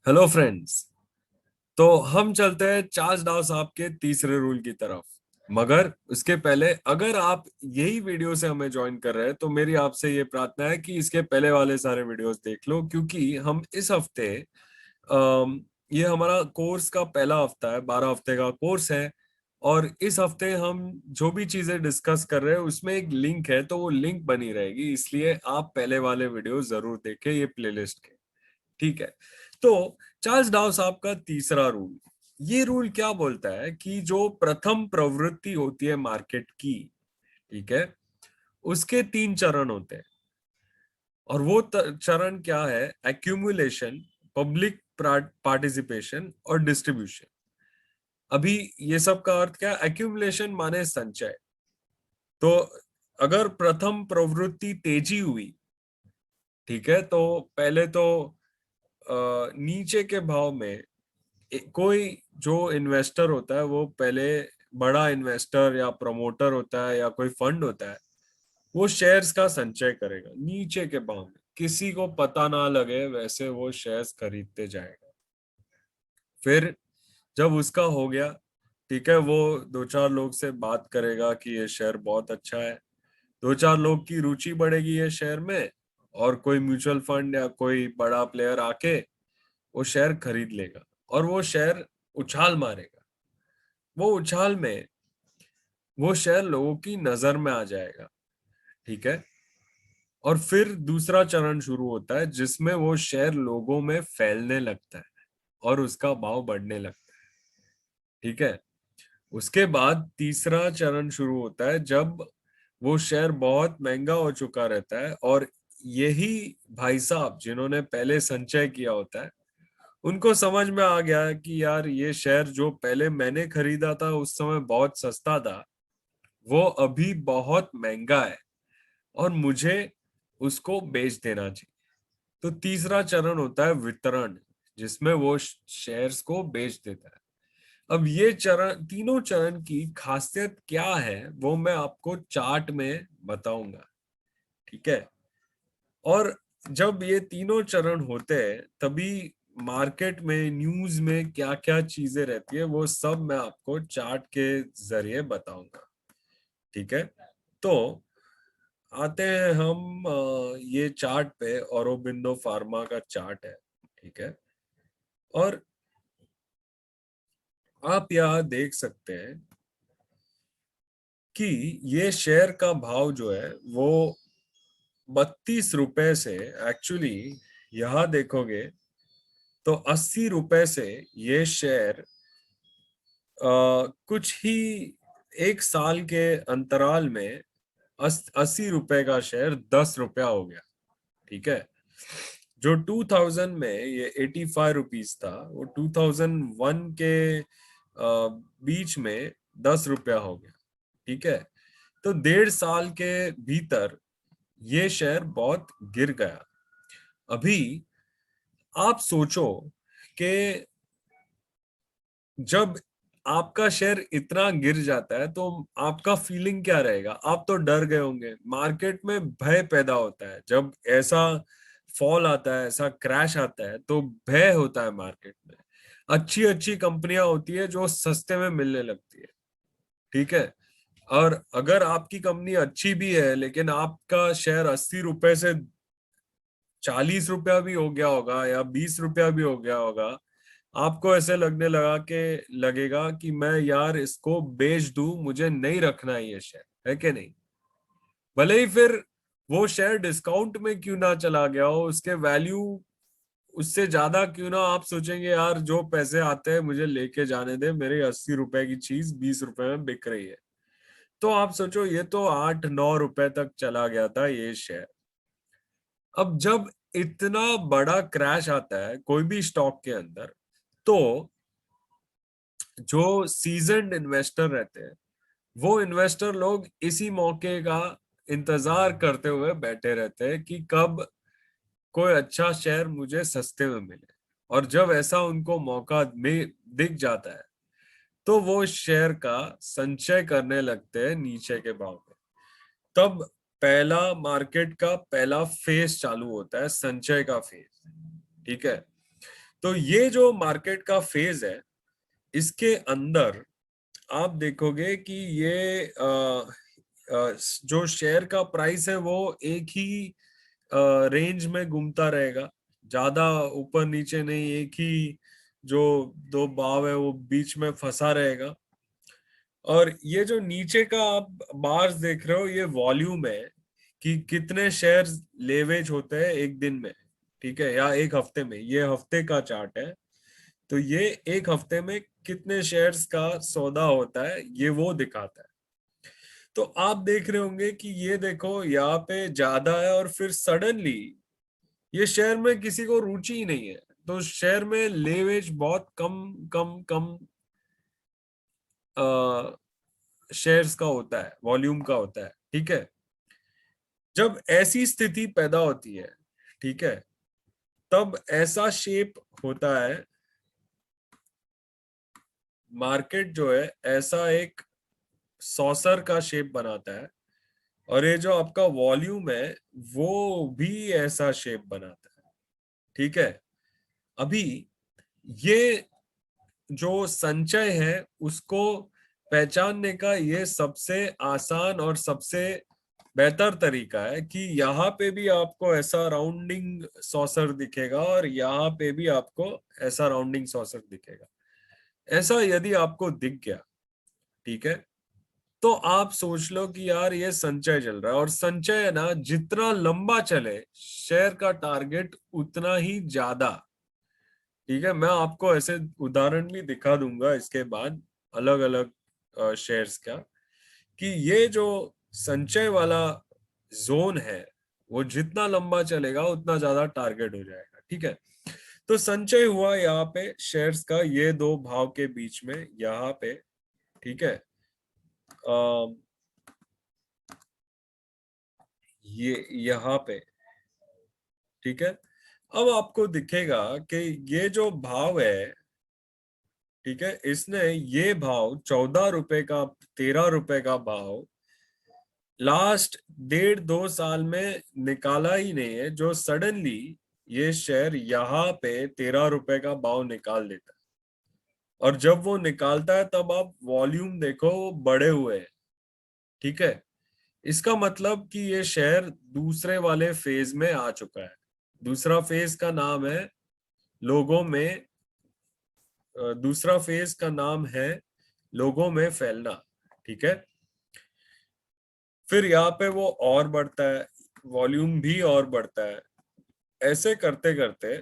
Hello friends. तो हम चलते हैं चार्ल्स डाव साहब के तीसरे रूल की तरफ। मगर उसके पहले अगर आप यही वीडियो से हमें ज्वाइन कर रहे हैं तो मेरी आपसे ये प्रार्थना है कि इसके पहले वाले सारे वीडियोस देख लो, क्योंकि हम इस हफ्ते ये हमारा कोर्स का पहला हफ्ता है, 12 हफ्ते का कोर्स है। और इस हफ्ते हम जो भी चीजें डिस्कस कर रहे हैं उसमें एक लिंक है, तो वो लिंक बनी रहेगी, इसलिए आप पहले वाले वीडियो जरूर देखें ये प्लेलिस्ट के। ठीक है। तो चार्ल्स डाव साहब का तीसरा रूल, ये रूल क्या बोलता है कि जो प्रथम प्रवृत्ति होती है मार्केट की, ठीक है, उसके तीन चरण होते हैं। और वो चरण क्या है? एक्यूमुलेशन, पब्लिक पार्टिसिपेशन और डिस्ट्रीब्यूशन। अभी ये सब का अर्थ क्या है? एक्यूमुलेशन माने संचय। तो अगर प्रथम प्रवृत्ति तेजी हुई, ठीक है, तो पहले तो नीचे के भाव में कोई जो इन्वेस्टर होता है वो पहले, बड़ा इन्वेस्टर या प्रमोटर होता है या कोई फंड होता है, वो शेयर्स का संचय करेगा नीचे के भाव में, किसी को पता ना लगे वैसे वो शेयर्स खरीदते जाएगा। फिर जब उसका हो गया, ठीक है, वो दो चार लोग से बात करेगा कि ये शेयर बहुत अच्छा है, दो चार लोग की रुचि बढ़ेगी ये शेयर में, और कोई म्यूचुअल फंड या कोई बड़ा प्लेयर आके वो शेयर खरीद लेगा और वो शेयर उछाल मारेगा। वो उछाल में वो शेयर लोगों की नजर में आ जाएगा, ठीक है। और फिर दूसरा चरण शुरू होता है जिसमें वो शेयर लोगों में फैलने लगता है और उसका भाव बढ़ने लगता है, ठीक है। उसके बाद तीसरा चरण शुरू होता है जब वो शेयर बहुत महंगा हो चुका रहता है, और यही भाई साहब जिन्होंने पहले संचय किया होता है उनको समझ में आ गया है कि यार ये शेयर जो पहले मैंने खरीदा था उस समय बहुत सस्ता था, वो अभी बहुत महंगा है और मुझे उसको बेच देना चाहिए। तो तीसरा चरण होता है वितरण, जिसमें वो शेयर्स को बेच देता है। अब ये चरण, तीनों चरण की खासियत क्या है वो मैं आपको चार्ट में बताऊंगा, ठीक है। और जब ये तीनों चरण होते हैं तभी मार्केट में, न्यूज में क्या क्या चीजें रहती है वो सब मैं आपको चार्ट के जरिए बताऊंगा, ठीक है। तो आते हैं हम ये चार्ट पे, औरोबिंदो फार्मा का चार्ट है, ठीक है। और आप यहाँ देख सकते हैं कि ये शेयर का भाव जो है वो 32 रुपए से, एक्चुअली यहाँ देखोगे तो 80 रुपए से ये शेयर कुछ ही एक साल के अंतराल में 80 रुपए का शेयर 10 रुपया हो गया, ठीक है। जो 2000 में ये 85 रुपीज था, वो 2001 के बीच में 10 रुपया हो गया, ठीक है। तो 1.5 साल के भीतर ये शेयर बहुत गिर गया। अभी आप सोचो कि जब आपका शेयर इतना गिर जाता है तो आपका फीलिंग क्या रहेगा? आप तो डर गए होंगे, मार्केट में भय पैदा होता है जब ऐसा फॉल आता है, ऐसा क्रैश आता है तो भय होता है मार्केट में। अच्छी अच्छी कंपनियां होती है जो सस्ते में मिलने लगती है, ठीक है। और अगर आपकी कंपनी अच्छी भी है लेकिन आपका शेयर 80 रुपए से 40 रुपया भी हो गया होगा या 20 रुपया भी हो गया होगा, आपको ऐसे लगेगा कि मैं यार इसको बेच दूं, मुझे नहीं रखना है ये शेयर, है कि नहीं। भले ही फिर वो शेयर डिस्काउंट में क्यों ना चला गया हो, उसके वैल्यू उससे ज्यादा क्यों ना, आप सोचेंगे यार जो पैसे आते हैं मुझे लेके जाने दे, मेरे 80 रुपए की चीज 20 रुपए में बिक रही है। तो आप सोचो ये तो 8-9 रुपए तक चला गया था ये शेयर। अब जब इतना बड़ा क्रैश आता है कोई भी स्टॉक के अंदर, तो जो सीजन्ड इन्वेस्टर रहते हैं वो इन्वेस्टर लोग इसी मौके का इंतजार करते हुए बैठे रहते हैं कि कब कोई अच्छा शेयर मुझे सस्ते में मिले। और जब ऐसा उनको मौका में दिख जाता है तो वो शेयर का संचय करने लगते हैं नीचे के भाव में। तब पहला मार्केट का पहला फेज चालू होता है, संचय का फेज, ठीक है। तो ये जो मार्केट का फेज है, इसके अंदर आप देखोगे कि ये जो शेयर का प्राइस है वो एक ही रेंज में घूमता रहेगा, ज्यादा ऊपर नीचे नहीं, एक ही जो दो भाव है वो बीच में फंसा रहेगा। और ये जो नीचे का आप बार्स देख रहे हो, ये वॉल्यूम है कि कितने शेयर्स लेवेज होते हैं एक दिन में, ठीक है, या एक हफ्ते में। ये हफ्ते का चार्ट है, तो ये एक हफ्ते में कितने शेयर्स का सौदा होता है ये वो दिखाता है। तो आप देख रहे होंगे कि ये देखो यहाँ पे ज्यादा है और फिर सडनली ये शेयर में किसी को रुचि ही नहीं है, तो शेयर में लेवेज बहुत कम कम कम शेयर्स का होता है, वॉल्यूम का होता है, ठीक है। जब ऐसी स्थिति पैदा होती है, ठीक है, तब ऐसा शेप होता है मार्केट जो है, ऐसा एक सॉसर का शेप बनाता है, और ये जो आपका वॉल्यूम है वो भी ऐसा शेप बनाता है, ठीक है। अभी ये जो संचय है उसको पहचानने का ये सबसे आसान और सबसे बेहतर तरीका है कि यहाँ पे भी आपको ऐसा राउंडिंग सॉसर दिखेगा और यहाँ पे भी आपको ऐसा राउंडिंग सॉसर दिखेगा। ऐसा यदि आपको दिख गया, ठीक है, तो आप सोच लो कि यार ये संचय चल रहा है, और संचय है ना, जितना लंबा चले शेयर का टारगेट उतना ही ज्यादा, ठीक है। मैं आपको ऐसे उदाहरण भी दिखा दूंगा इसके बाद, अलग अलग शेयर्स का, कि ये जो संचय वाला जोन है वो जितना लंबा चलेगा उतना ज्यादा टारगेट हो जाएगा, ठीक है। तो संचय हुआ यहाँ पे शेयर्स का, ये दो भाव के बीच में यहाँ पे, ठीक है। ये यहाँ पे, ठीक है। अब आपको दिखेगा कि ये जो भाव है, ठीक है, इसने ये भाव 14 रुपए का, 13 रुपए का भाव लास्ट 1.5-2 साल में निकाला ही नहीं है, जो सडनली ये शेयर यहाँ पे 13 रुपए का भाव निकाल देता है। और जब वो निकालता है तब आप वॉल्यूम देखो, वो बढ़े हुए हैं, ठीक है। इसका मतलब कि ये शेयर दूसरे वाले फेज में आ चुका है। दूसरा फेज का नाम है लोगों में, दूसरा फेज का नाम है लोगों में फैलना, ठीक है। फिर यहाँ पे वो और बढ़ता है, वॉल्यूम भी और बढ़ता है। ऐसे करते करते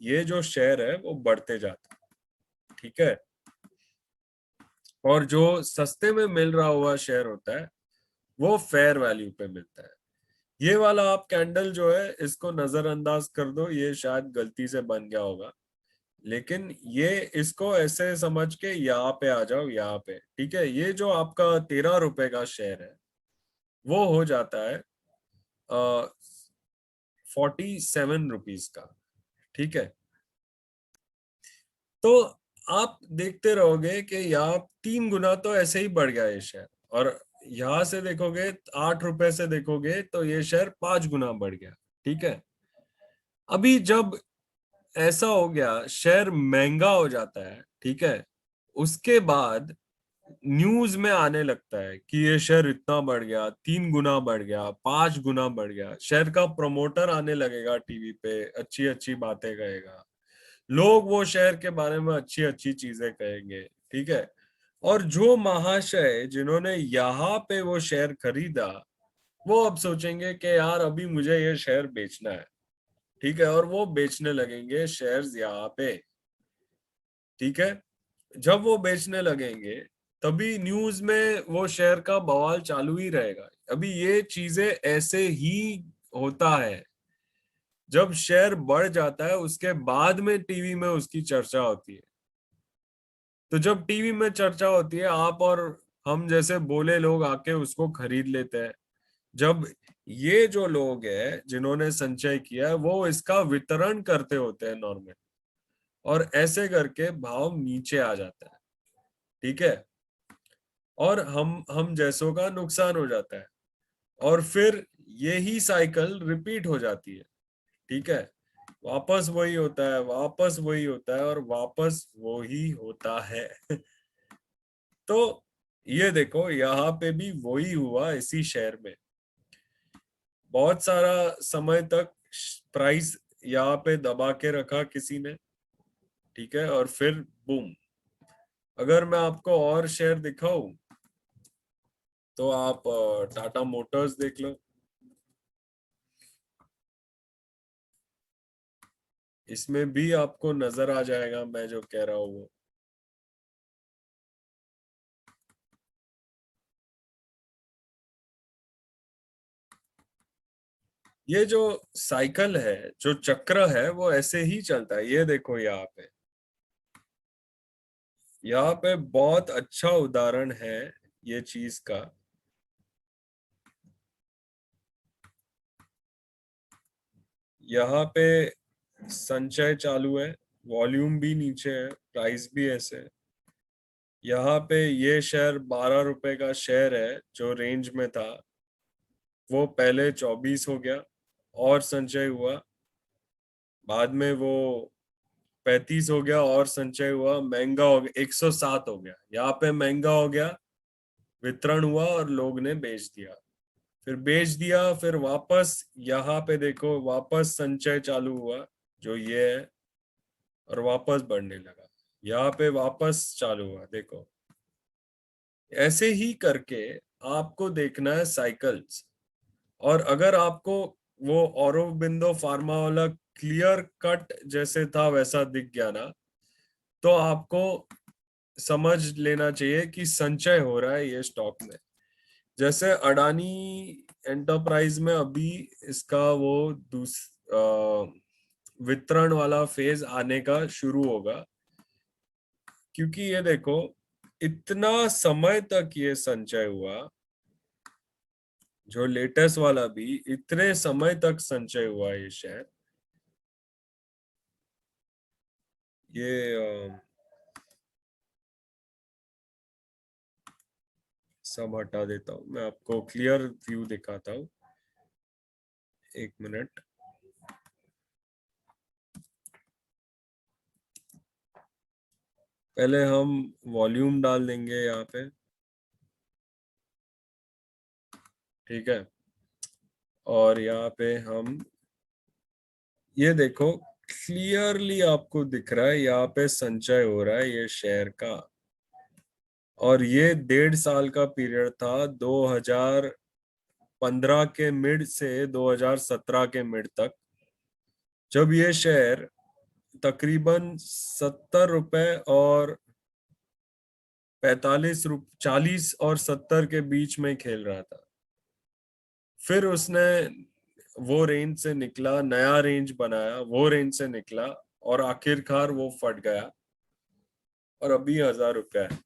ये जो शेयर है वो बढ़ते जाता है, ठीक है। और जो सस्ते में मिल रहा हुआ शेयर होता है वो फेयर वैल्यू पे मिलता है। ये वाला आप कैंडल जो है इसको नजरअंदाज कर दो, ये शायद गलती से बन गया होगा, लेकिन ये इसको ऐसे समझ के यहाँ पे आ जाओ, यहाँ पे, ठीक है। ये जो आपका 13 रुपए का शेयर है वो हो जाता है 47 रुपीज का, ठीक है। तो आप देखते रहोगे कि यहाँ 3 गुना तो ऐसे ही बढ़ गया ये शेयर, और यहां से देखोगे 8 रुपए से देखोगे तो ये शेयर 5 गुना बढ़ गया, ठीक है। अभी जब ऐसा हो गया, शेयर महंगा हो जाता है, ठीक है, उसके बाद न्यूज में आने लगता है कि ये शेयर इतना बढ़ गया, 3 गुना बढ़ गया, 5 गुना बढ़ गया। शेयर का प्रमोटर आने लगेगा टीवी पे, अच्छी अच्छी बातें कहेगा, लोग वो शेयर के बारे में अच्छी अच्छी चीजें कहेंगे, ठीक है। और जो महाशय जिन्होंने यहाँ पे वो शेयर खरीदा, वो अब सोचेंगे कि यार अभी मुझे ये शेयर बेचना है, ठीक है, और वो बेचने लगेंगे शेयर्स यहाँ पे, ठीक है। जब वो बेचने लगेंगे तभी न्यूज में वो शेयर का बवाल चालू ही रहेगा। अभी ये चीजें ऐसे ही होता है, जब शेयर बढ़ जाता है उसके बाद में टीवी में उसकी चर्चा होती है। तो जब टीवी में चर्चा होती है, आप और हम जैसे बोले लोग आके उसको खरीद लेते हैं। जब ये जो लोग हैं जिन्होंने संचय किया है वो इसका वितरण करते होते हैं नॉर्मल, और ऐसे करके भाव नीचे आ जाता है, ठीक है। और हम जैसों का नुकसान हो जाता है, और फिर यही साइकिल रिपीट हो जाती है, ठीक है। वापस वही होता है, वापस वही होता है और वापस वो ही होता है। तो ये देखो यहाँ पे भी वही हुआ इसी शेयर में। बहुत सारा समय तक प्राइस यहाँ पे दबा के रखा किसी ने, ठीक है, और फिर बूम। अगर मैं आपको और शेयर दिखाऊं तो आप टाटा मोटर्स देख लो। इसमें भी आपको नजर आ जाएगा मैं जो कह रहा हूँ वो। ये जो साइकिल है, जो चक्र है, वो ऐसे ही चलता है। ये देखो यहाँ पे, यहाँ पे बहुत अच्छा उदाहरण है ये चीज का। यहाँ पे संचय चालू है, वॉल्यूम भी नीचे है, प्राइस भी ऐसे है। यहाँ पे ये शेयर 12 रुपए का शेयर है जो रेंज में था, वो पहले 24 हो गया और संचय हुआ, बाद में वो 35 हो गया और संचय हुआ, महंगा हो गया, 107 हो गया। यहाँ पे महंगा हो गया, वितरण हुआ और लोग ने बेच दिया, फिर बेच दिया, फिर वापस यहाँ पे देखो वापस संचय चालू हुआ जो ये है, और वापस बढ़ने लगा। यहाँ पे वापस चालू हुआ, देखो। ऐसे ही करके आपको देखना है साइकिल्स। और अगर आपको वो औरोबिंदो फार्मा वाला क्लियर कट जैसे था वैसा दिख गया ना, तो आपको समझ लेना चाहिए कि संचय हो रहा है ये स्टॉक में। जैसे अडानी एंटरप्राइज में अभी इसका वो वितरण वाला फेज आने का शुरू होगा, क्योंकि ये देखो इतना समय तक ये संचय हुआ, जो लेटेस्ट वाला भी इतने समय तक संचय हुआ ये शेयर। ये सब हटा देता हूँ, मैं आपको क्लियर व्यू दिखाता हूँ। एक मिनट। पहले हम वॉल्यूम डाल देंगे यहाँ पे, ठीक है। और यहाँ पे हम ये देखो क्लियरली आपको दिख रहा है यहाँ पे संचय हो रहा है ये शेयर का। और ये 1.5 साल का पीरियड था, 2015 के मिड से 2017 के मिड तक, जब ये शेयर तकरीबन 70 रुपए और 45 रुपए, 40 और 70 के बीच में खेल रहा था। फिर उसने वो रेंज से निकला, नया रेंज बनाया, वो रेंज से निकला और आखिरकार वो फट गया और अभी 1000 रुपया है।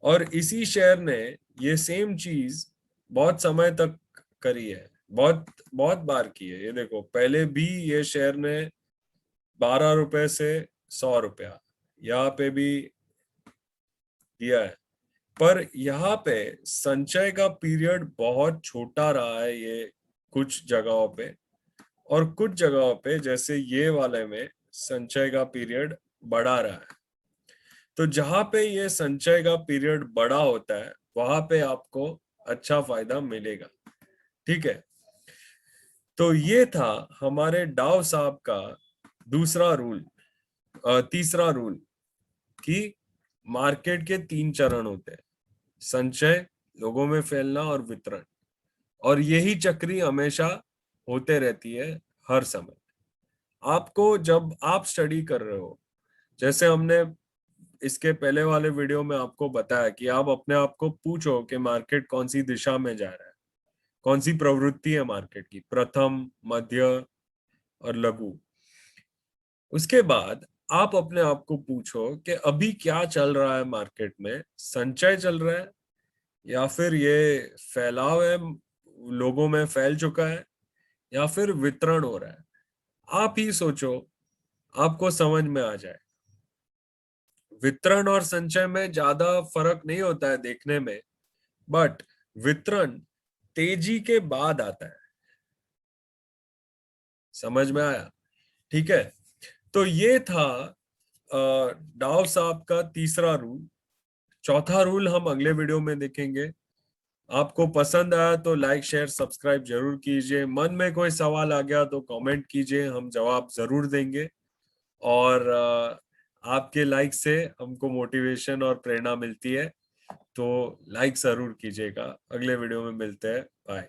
और इसी शेयर ने ये सेम चीज बहुत समय तक करी है, बहुत बहुत बार की है। ये देखो पहले भी ये शेयर ने 12 रुपए से 100 रुपया यहाँ पे भी दिया है। पर यहाँ पे संचय का पीरियड बहुत छोटा रहा है ये कुछ जगहों पे, और कुछ जगहों पे जैसे ये वाले में संचय का पीरियड बढ़ा रहा है। तो जहां पे ये संचय का पीरियड बड़ा होता है वहां पे आपको अच्छा फायदा मिलेगा, ठीक है। तो ये था हमारे डाव साहब का दूसरा रूल, तीसरा रूल, कि मार्केट के 3 चरण होते हैं: संचय, लोगों में फैलना और वितरण। और यही चक्री हमेशा होते रहती है हर समय। आपको जब आप स्टडी कर रहे हो, जैसे हमने इसके पहले वाले वीडियो में आपको बताया कि आप अपने आप को पूछो कि मार्केट कौन सी दिशा में जा रहा है, कौन सी प्रवृत्ति है मार्केट की, प्रथम, मध्य और लघु। उसके बाद आप अपने आप को पूछो कि अभी क्या चल रहा है मार्केट में, संचय चल रहा है या फिर ये फैलाव है, लोगों में फैल चुका है, या फिर वितरण हो रहा है। आप ही सोचो, आपको समझ में आ जाए। वितरण और संचय में ज्यादा फर्क नहीं होता है देखने में, बट वितरण तेजी के बाद आता है। समझ में आया? ठीक है। तो ये था डाव साहब का तीसरा रूल। चौथा रूल हम अगले वीडियो में देखेंगे। आपको पसंद आया तो लाइक शेयर सब्सक्राइब जरूर कीजिए। मन में कोई सवाल आ गया तो कमेंट कीजिए, हम जवाब जरूर देंगे। और आपके लाइक से हमको मोटिवेशन और प्रेरणा मिलती है, तो लाइक जरूर कीजिएगा। अगले वीडियो में मिलते हैं, बाय।